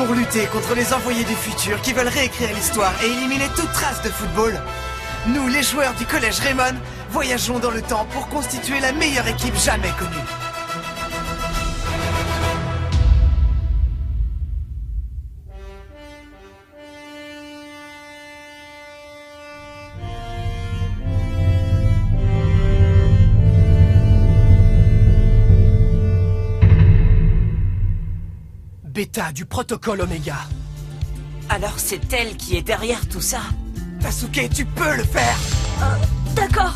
Pour lutter contre les envoyés du futur qui veulent réécrire l'histoire et éliminer toute trace de football, nous, les joueurs du collège Raymond, voyageons dans le temps pour constituer la meilleure équipe jamais connue. Beta du protocole Oméga. Alors c'est elle qui est derrière tout ça? Tasuke, tu peux le faire! D'accord.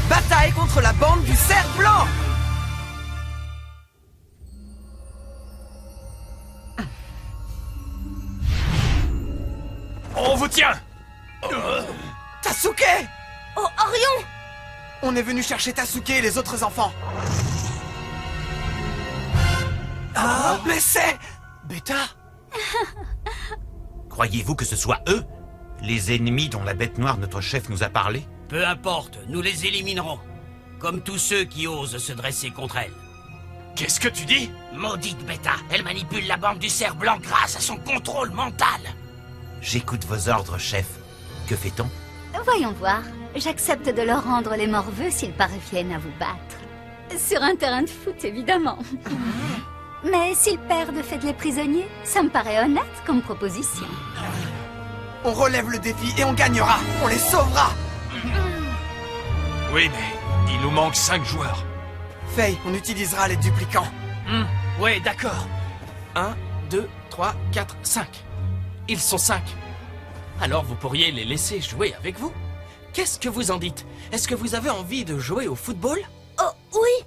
Bataille contre la bande du cerf blanc! On vous tient! Tasuke! Oh, Orion! On est venu chercher Tasuke et les autres enfants. Ah, mais c'est... Beta? Croyez-vous que ce soit eux, les ennemis dont la bête noire notre chef nous a parlé? Peu importe, nous les éliminerons. Comme tous ceux qui osent se dresser contre elle. Qu'est-ce que tu dis? Maudite Beta, elle manipule la bande du cerf blanc grâce à son contrôle mental. J'écoute vos ordres, chef. Que fait-on? Voyons voir. J'accepte de leur rendre les morveux s'ils parviennent à vous battre. Sur un terrain de foot, évidemment. Mais s'ils perdent, faites-les prisonniers. Ça me paraît honnête comme proposition. On relève le défi et on gagnera. On les sauvera. Oui, mais il nous manque 5 joueurs. Faye, on utilisera les duplicants. Ouais, d'accord. 1, 2, 3, 4, 5. Ils sont 5. Alors vous pourriez les laisser jouer avec vous. Qu'est-ce que vous en dites? Est-ce que vous avez envie de jouer au football? Oh, oui.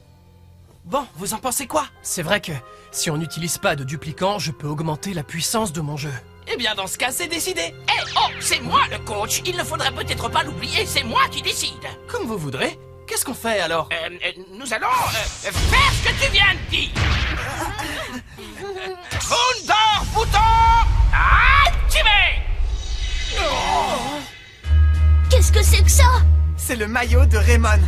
Bon, vous en pensez quoi? C'est vrai que si on n'utilise pas de duplicants, je peux augmenter la puissance de mon jeu. Eh bien, dans ce cas, c'est décidé. Oh, c'est moi le coach. Il ne faudrait peut-être pas l'oublier, c'est moi qui décide. Comme vous voudrez. Qu'est-ce qu'on fait alors? Nous allons faire ce que tu viens de dire. Condor bouton activé. Qu'est-ce que c'est que ça? C'est le maillot de Raymond.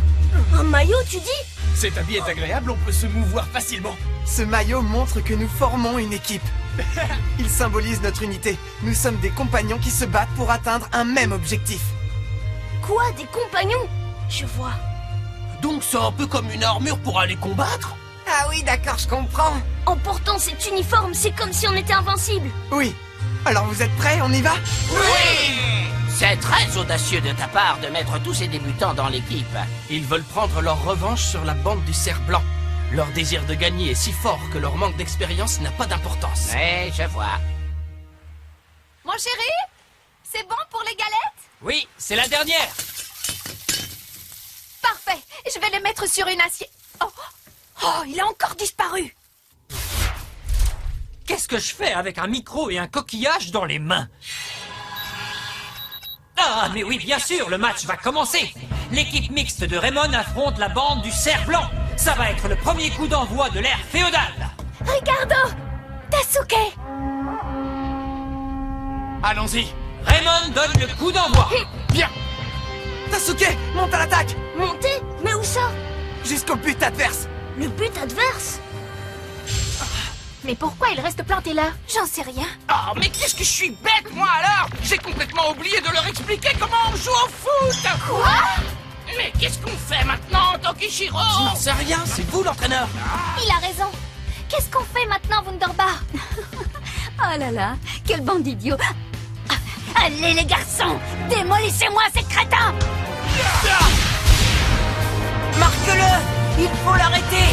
Un maillot, tu dis? Cet habit est agréable, on peut se mouvoir facilement. Ce maillot montre que nous formons une équipe. Il symbolise notre unité. Nous sommes des compagnons qui se battent pour atteindre un même objectif. Quoi, des compagnons? Je vois. Donc c'est un peu comme une armure pour aller combattre? Ah oui, d'accord, je comprends. En portant cet uniforme, c'est comme si on était invincible. Oui. Alors vous êtes prêts? On y va? Oui. C'est très audacieux de ta part de mettre tous ces débutants dans l'équipe. Ils veulent prendre leur revanche sur la bande du cerf blanc. Leur désir de gagner est si fort que leur manque d'expérience n'a pas d'importance. Oui, je vois. Mon chéri, c'est bon pour les galettes? Oui, c'est la dernière. Parfait, je vais les mettre sur une assiette. Oh, il a encore disparu. Qu'est-ce que je fais avec un micro et un coquillage dans les mains? Ah, mais oui, bien sûr, le match va commencer. L'équipe mixte de Raymond affronte la bande du cerf blanc. Ça va être le premier coup d'envoi de l'ère féodale. Ricardo! Tasuke! Allons-y, Raymond donne le coup d'envoi. Bien. Tasuke, monte à l'attaque. Monter? Mais où ça? Jusqu'au but adverse. Le but adverse? Mais pourquoi il reste planté là? J'en sais rien. Oh, mais qu'est-ce que je suis bête, moi, alors! J'ai complètement oublié de leur expliquer comment on joue au foot! Quoi? Mais qu'est-ce qu'on fait maintenant, Tokichiro? Je n'en sais rien, c'est vous l'entraîneur. Il a raison. Qu'est-ce qu'on fait maintenant, Wunderbar? Oh là là, quelle bande d'idiots. Allez les garçons, démolissez-moi ces crétins. Marque-le! Il faut l'arrêter!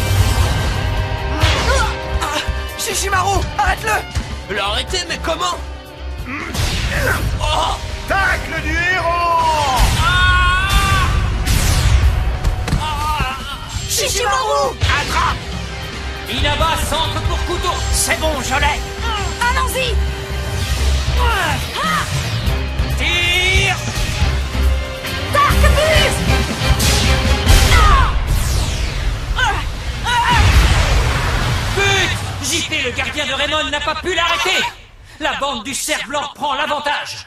Shishimaru, arrête-le. L'arrêter, mais comment? Tacle du héros! Shishimaru. Attrape! Inaba centre pour couteau. C'est bon, je l'ai! Allons-y! Tire! But! JP, le gardien de Raymond, n'a pas pu l'arrêter. La bande du cerf blanc prend l'avantage.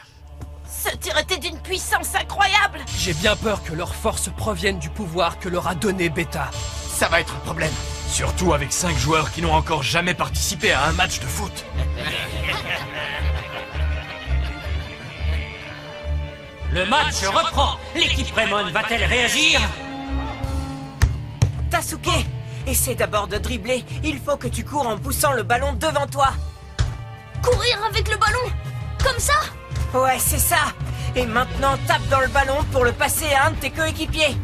Ce tir était d'une puissance incroyable! J'ai bien peur que leurs forces proviennent du pouvoir que leur a donné Beta. Ça va être un problème. Surtout avec 5 joueurs qui n'ont encore jamais participé à un match de foot. Le match reprend. L'équipe Raymond va-t-elle réagir? Tasuke, essaie d'abord de dribbler. Il faut que tu cours en poussant le ballon devant toi. Courir avec le ballon? Comme ça? Ouais, c'est ça. Et maintenant, tape dans le ballon pour le passer à un de tes coéquipiers.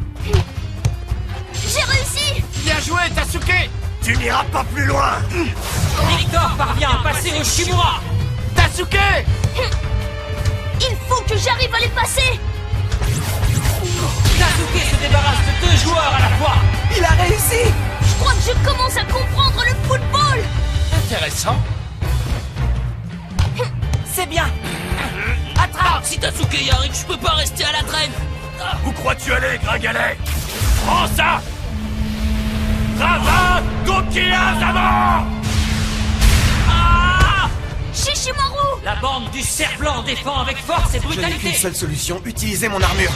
J'ai réussi! Bien joué, Tasuke! Tu n'iras pas plus loin! Victor parvient à passer au Shimura. Tasuke! Il faut que j'arrive à les passer! Tasuke se débarrasse de 2 joueurs à la fois. Il a réussi. Je crois que je commence à comprendre le football! Intéressant. C'est bien. Attrape! Si Tasuke y arrive, je peux pas rester à la traîne. Où crois-tu aller, gringalet? Prends ça! Rava Tokiazama! Shishimaru! La bande du cerf blanc défend avec force et Je n'ai qu'une brutalité. seule solution, utiliser mon armure.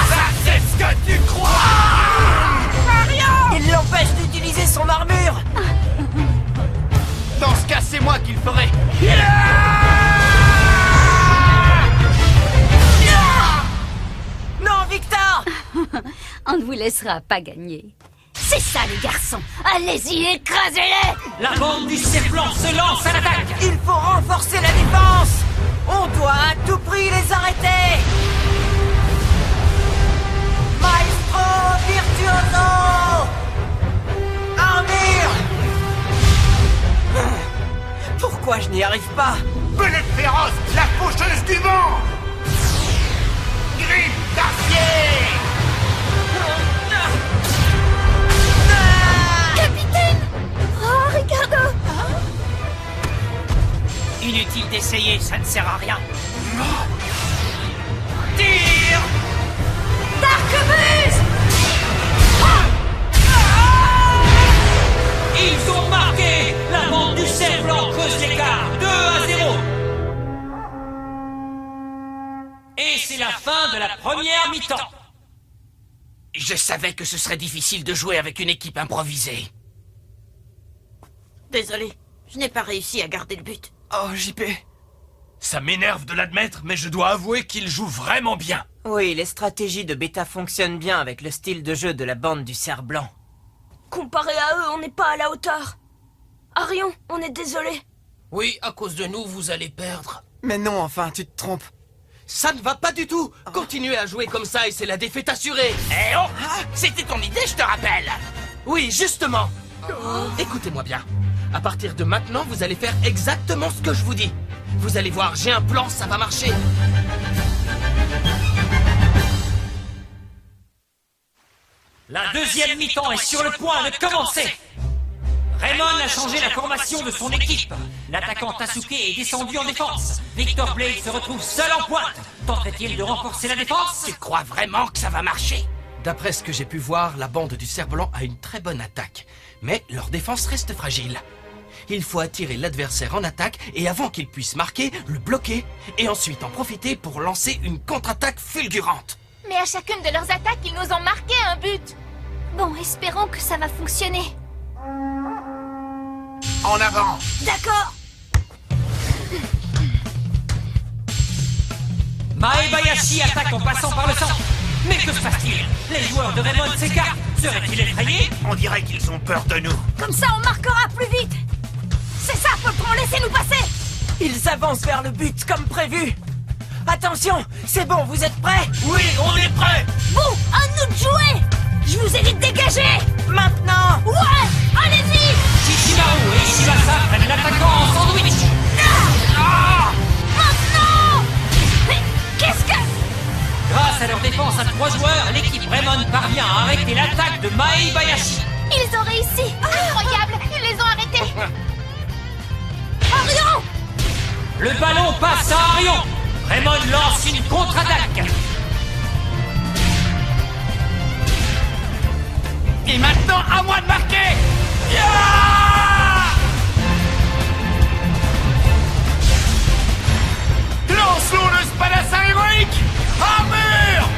Ça, c'est ce que tu crois! Il l'empêche d'utiliser son armure. Dans ce cas, c'est moi qui le ferai! Non, Victor! On ne vous laissera pas gagner. C'est ça les garçons, allez-y, écrasez-les. La bande du cerf blanc se lance à l'attaque. Il faut renforcer la défense. On doit à tout prix les arrêter. Maestro virtuoso! Armure! Pourquoi je n'y arrive pas? Belette féroce, la faucheuse du vent! Griffe d'acier! Capitaine! Oh, Ricardo! Inutile d'essayer, ça ne sert à rien. Tire! Darkbus! Ils ont marqué. La bande du cerf blanc creuse l'écart. 2-0. Et c'est la fin de la première mi-temps. Je savais que ce serait difficile de jouer avec une équipe improvisée. Désolé, je n'ai pas réussi à garder le but. Oh, JP. Ça m'énerve de l'admettre, mais je dois avouer qu'il joue vraiment bien. Oui, les stratégies de Beta fonctionnent bien avec le style de jeu de la bande du cerf blanc. Comparé à eux, on n'est pas à la hauteur. Arion, on est désolé. Oui, à cause de nous, vous allez perdre. Mais non, enfin, tu te trompes. Ça ne va pas du tout. Continuez à jouer comme ça et c'est la défaite assurée. Eh oh! C'était ton idée, je te rappelle! Oui, justement. Écoutez-moi bien. À partir de maintenant, vous allez faire exactement ce que je vous dis. Vous allez voir, j'ai un plan, ça va marcher. La deuxième mi-temps est sur le point de commencer. Raymond a changé la formation de son équipe. L'attaquant Tasuke est descendu en défense. Victor Blade se retrouve seul en pointe. Tenterait-il de renforcer la défense? Tu crois vraiment que ça va marcher? D'après ce que j'ai pu voir, la bande du cerf blanc a une très bonne attaque. Mais leur défense reste fragile. Il faut attirer l'adversaire en attaque et avant qu'il puisse marquer, le bloquer et ensuite en profiter pour lancer une contre-attaque fulgurante. Mais à chacune de leurs attaques, ils nous ont marqué un but. Bon, espérons que ça va fonctionner. En avant. D'accord. Maebayashi attaque en passant par le centre. Mais que se passe-t-il? Les joueurs de Raymond s'écartent. Seraient-ils effrayés? On dirait qu'ils ont peur de nous. Comme ça, on marquera plus vite. C'est ça, Poltron, laissez-nous passer. Ils avancent vers le but comme prévu. Attention, c'est bon, vous êtes prêts? Oui, on est prêts. Bon, à nous de jouer. Je vous ai dit de dégager. Maintenant. Ouais, allez-y. Shishimaru et Ishibasa prennent l'attaquant en sandwich. Maintenant. Mais qu'est-ce que... Grâce à leur défense à 3 joueurs, l'équipe Raymond parvient à arrêter l'attaque de Maebayashi. Ils ont réussi. Incroyable, ils les ont arrêtés. Orion. Le ballon passe à Arion. Raymond lance une contre-attaque. Et maintenant, à moi de marquer. Lançons le spadassin héroïque. Armure.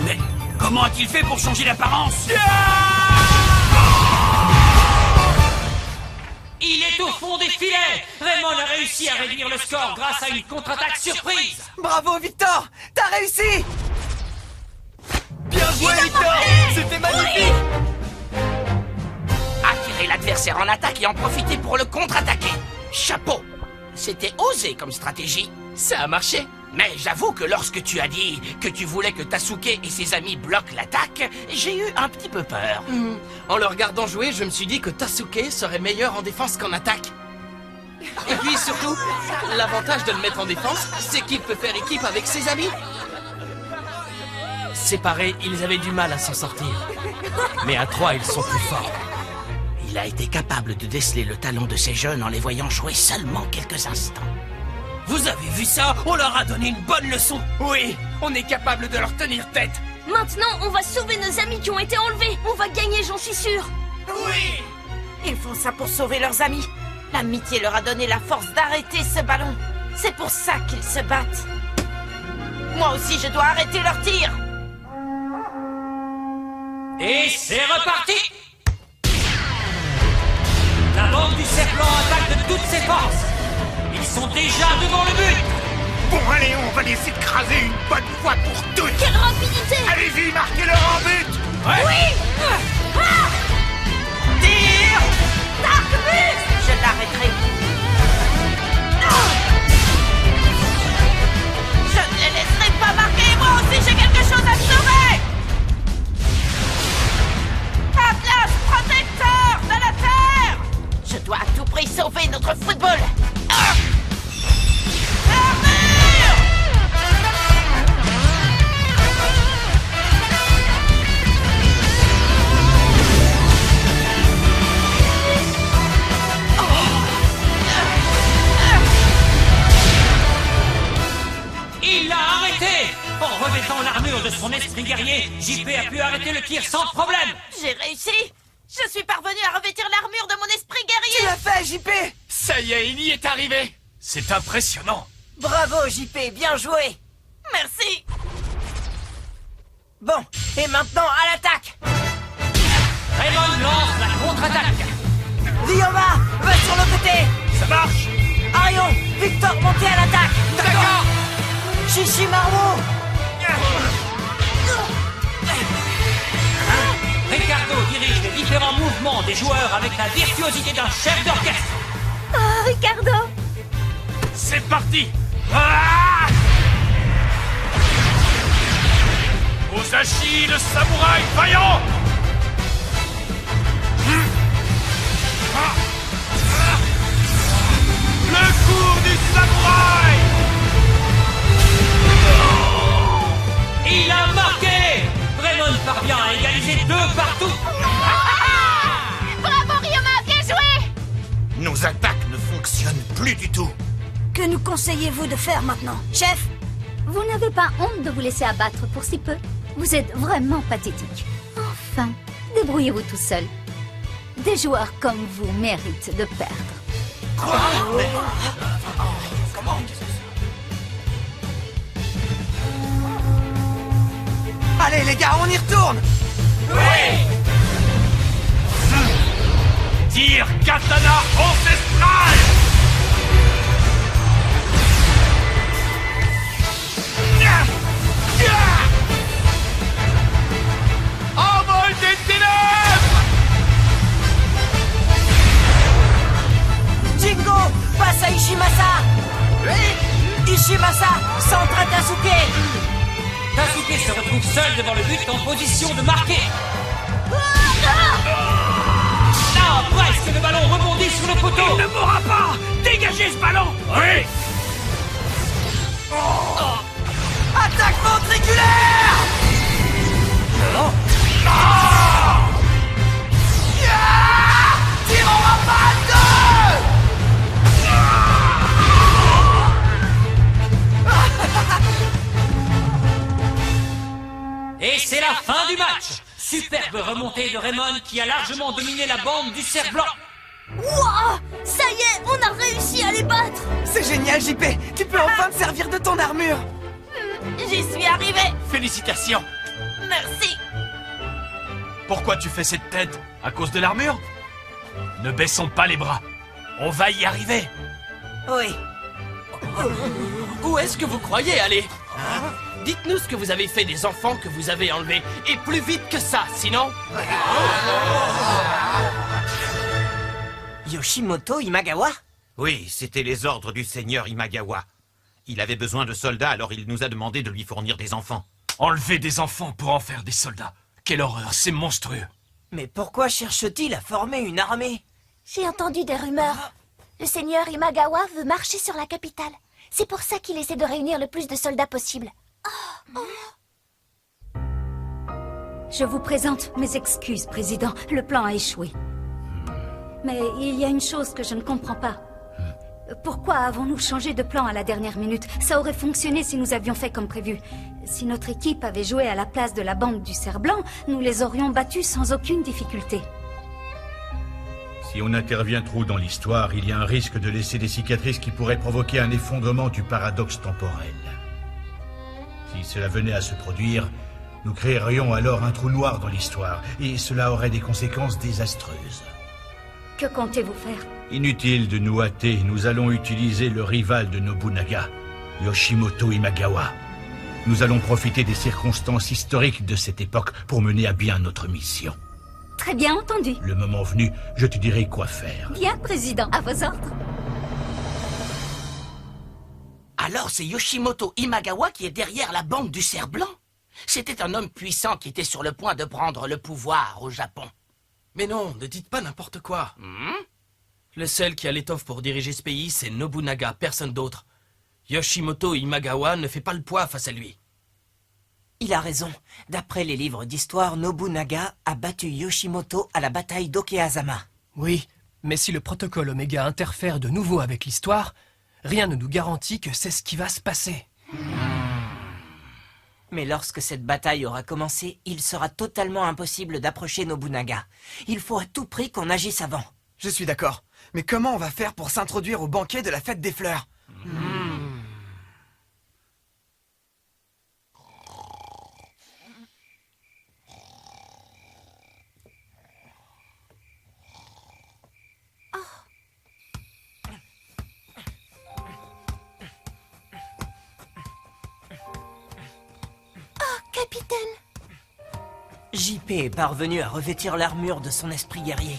Mais comment a-t-il fait pour changer d'apparence? Il est au fond des filets. Raymond a réussi à réduire le score grâce à une contre-attaque surprise. Bravo, Victor! T'as réussi! Bien joué, Victor. C'était magnifique. Attirer l'adversaire en attaque et en profiter pour le contre-attaquer. Chapeau. C'était osé comme stratégie. Ça a marché. Mais j'avoue que lorsque tu as dit que tu voulais que Tasuke et ses amis bloquent l'attaque, j'ai eu un petit peu peur. En le regardant jouer, je me suis dit que Tasuke serait meilleur en défense qu'en attaque. Et puis surtout, l'avantage de le mettre en défense, c'est qu'il peut faire équipe avec ses amis. Séparés, ils avaient du mal à s'en sortir. Mais à 3, ils sont plus forts. Il a été capable de déceler le talent de ces jeunes en les voyant jouer seulement quelques instants. Vous avez vu ça? On leur a donné une bonne leçon. Oui, on est capable de leur tenir tête. Maintenant, on va sauver nos amis qui ont été enlevés. On va gagner, j'en suis sûre. Oui. Ils font ça pour sauver leurs amis. L'amitié leur a donné la force d'arrêter ce ballon. C'est pour ça qu'ils se battent. Moi aussi, je dois arrêter leur tir. Et c'est reparti. La bande du Serpent attaque de toutes ses forces. Ils sont déjà devant le but. Bon, allez, on va les écraser une bonne fois pour toutes. Quelle rapidité! Allez-y, marquez-leur en but. Oui. Tire. Darkbus. Je l'arrêterai. Je ne les laisserai pas marquer. Moi aussi, j'ai quelque chose à sauver. Atlas protecteur de la Terre. Je dois à tout prix sauver notre football. Il l'a arrêté. En revêtant l'armure de son esprit guerrier, JP a pu arrêter le tir sans problème. J'ai réussi. Je suis parvenu à revêtir l'armure de mon esprit Tu guerrier. l'as fait, JP! Ça y est, il y est arrivé. C'est impressionnant. Bravo, JP, bien joué. Merci. Bon, et maintenant à l'attaque. Raymond lance la contre-attaque. Ryoma, va sur le côté. Ça marche. Arion, Victor, montez à l'attaque. D'accord. Shishimaru. Ricardo dirige les différents mouvements des joueurs avec la virtuosité d'un chef d'orchestre. Oh, Ricardo! C'est parti. Ah Osashi, le samouraï vaillant. Le coup du samouraï. Il a marqué. Raymond parvient à égaliser 2 partout. Bravo, Ryoma, bien joué! Nos attaques ne fonctionnent fonctionne plus du tout. Que nous conseillez-vous de faire maintenant, chef? Vous n'avez pas honte de vous laisser abattre pour si peu? Vous êtes vraiment pathétique. Enfin, débrouillez-vous tout seul. Des joueurs comme vous méritent de perdre. Allez les gars, on y retourne! Tire katana ancestral. Envol des ténèbres. Jingo, passe à Ishimasa! Ishimasa, centre à Tasuke! Tasuke se retrouve seul devant le but en position de marquer. Ah, presque le ballon rebondit sur le poteau. Il ne mourra pas. Dégagez ce ballon. Oui. Attaque ventriculaire! Tir en rafale 2! Et c'est la fin du match. Superbe remontée de Raymond qui a largement dominé la bande du cerf blanc. Wouah! Ça y est, on a réussi à les battre! C'est génial, JP! Tu peux enfin te servir de ton armure! J'y suis arrivée. Félicitations. Merci. Pourquoi tu fais cette tête? À cause de l'armure? Ne baissons pas les bras. On va y arriver. Oui. Où est-ce que vous croyez aller? Dites-nous ce que vous avez fait des enfants que vous avez enlevés. Et plus vite que ça, sinon... Yoshimoto Imagawa? Oui, c'était les ordres du seigneur Imagawa. Il avait besoin de soldats, alors il nous a demandé de lui fournir des enfants. Enlever des enfants pour en faire des soldats. Quelle horreur, c'est monstrueux. Mais pourquoi cherche-t-il à former une armée? J'ai entendu des rumeurs. Le seigneur Imagawa veut marcher sur la capitale. C'est pour ça qu'il essaie de réunir le plus de soldats possible. Je vous présente mes excuses, Président. Le plan a échoué. Mais il y a une chose que je ne comprends pas. Pourquoi avons-nous changé de plan à la dernière minute? Ça aurait fonctionné si nous avions fait comme prévu. Si notre équipe avait joué à la place de la bande du cerf blanc, nous les aurions battus sans aucune difficulté. Si on intervient trop dans l'histoire, il y a un risque de laisser des cicatrices qui pourraient provoquer un effondrement du paradoxe temporel. Si cela venait à se produire, nous créerions alors un trou noir dans l'histoire, et cela aurait des conséquences désastreuses. Que comptez-vous faire? Inutile de nous hâter, nous allons utiliser le rival de Nobunaga, Yoshimoto Imagawa. Nous allons profiter des circonstances historiques de cette époque pour mener à bien notre mission. Très bien entendu. Le moment venu, je te dirai quoi faire. Bien, Président, à vos ordres. Alors c'est Yoshimoto Imagawa qui est derrière la bande du cerf blanc. C'était un homme puissant qui était sur le point de prendre le pouvoir au Japon. Mais non, ne dites pas n'importe quoi. Le seul qui a l'étoffe pour diriger ce pays, c'est Nobunaga, personne d'autre. Yoshimoto Imagawa ne fait pas le poids face à lui. Il a raison. D'après les livres d'histoire, Nobunaga a battu Yoshimoto à la bataille d'Okeazama. Oui, mais si le protocole Oméga interfère de nouveau avec l'histoire, rien ne nous garantit que c'est ce qui va se passer. Mais lorsque cette bataille aura commencé, il sera totalement impossible d'approcher Nobunaga. Il faut à tout prix qu'on agisse avant. Je suis d'accord. Mais comment on va faire pour s'introduire au banquet de la fête des fleurs? Capitaine! JP est parvenu à revêtir l'armure de son esprit guerrier.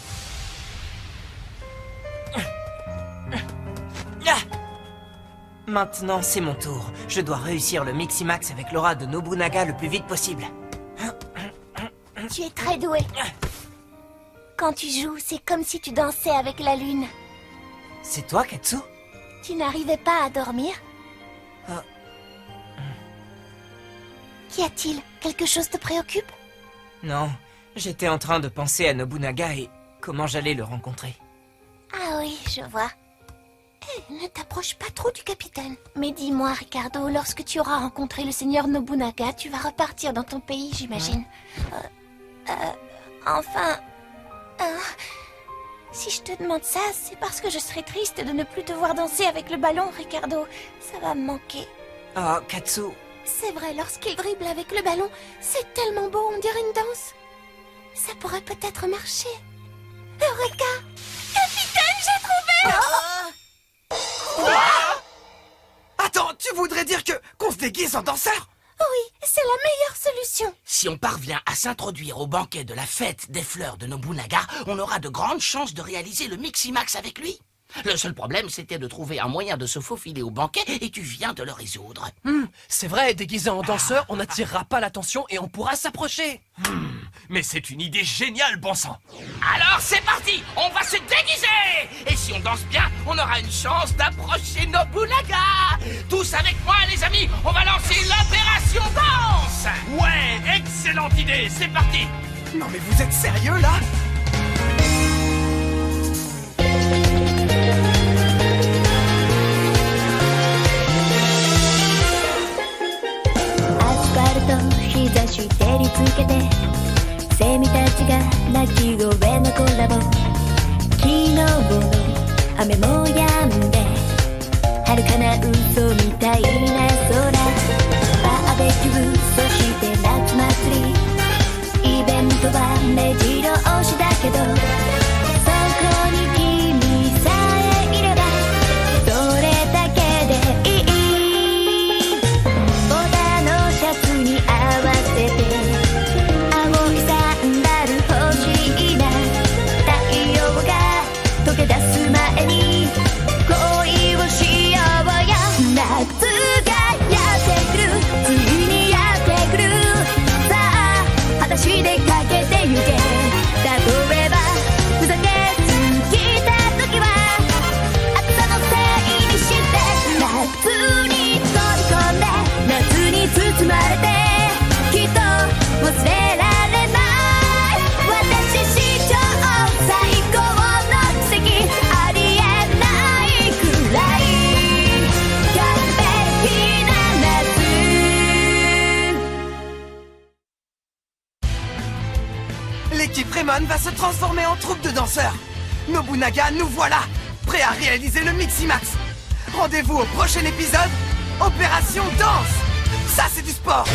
Maintenant, c'est mon tour. Je dois réussir le Miximax avec l'aura de Nobunaga le plus vite possible. Tu es très doué. Quand tu joues, c'est comme si tu dansais avec la lune. C'est toi, Katsu? Tu n'arrivais pas à dormir? Qu'y a-t-il? Quelque chose te préoccupe? Non, j'étais en train de penser à Nobunaga et comment j'allais le rencontrer. Ah oui, je vois. Ne t'approche pas trop du capitaine. Mais dis-moi, Ricardo, lorsque tu auras rencontré le seigneur Nobunaga, tu vas repartir dans ton pays, j'imagine. Enfin... si je te demande ça, c'est parce que je serais triste de ne plus te voir danser avec le ballon, Ricardo. Ça va me manquer. Oh, Katsu. C'est vrai, lorsqu'il dribble avec le ballon, c'est tellement beau, on dirait une danse. Ça pourrait peut-être marcher. Eureka! Capitaine, j'ai trouvé! Attends, tu voudrais dire qu'on se déguise en danseur? Oui, c'est la meilleure solution. Si on parvient à s'introduire au banquet de la fête des fleurs de Nobunaga, on aura de grandes chances de réaliser le Miximax avec lui. Le seul problème, c'était de trouver un moyen de se faufiler au banquet, et tu viens de le résoudre. C'est vrai, déguisé en danseur, on n'attirera pas l'attention et on pourra s'approcher. Mais c'est une idée géniale, bon sang. Alors c'est parti, on va se déguiser. Et si on danse bien, on aura une chance d'approcher Nobunaga. Tous avec moi les amis, on va lancer l'opération danse. Ouais, excellente idée, c'est parti. Non mais vous êtes sérieux là? L'équipe Raymond va se transformer en troupe de danseurs. Nobunaga, nous voilà, prêts à réaliser le Miximax. Rendez-vous au prochain épisode, Opération Danse. Ça, c'est du sport.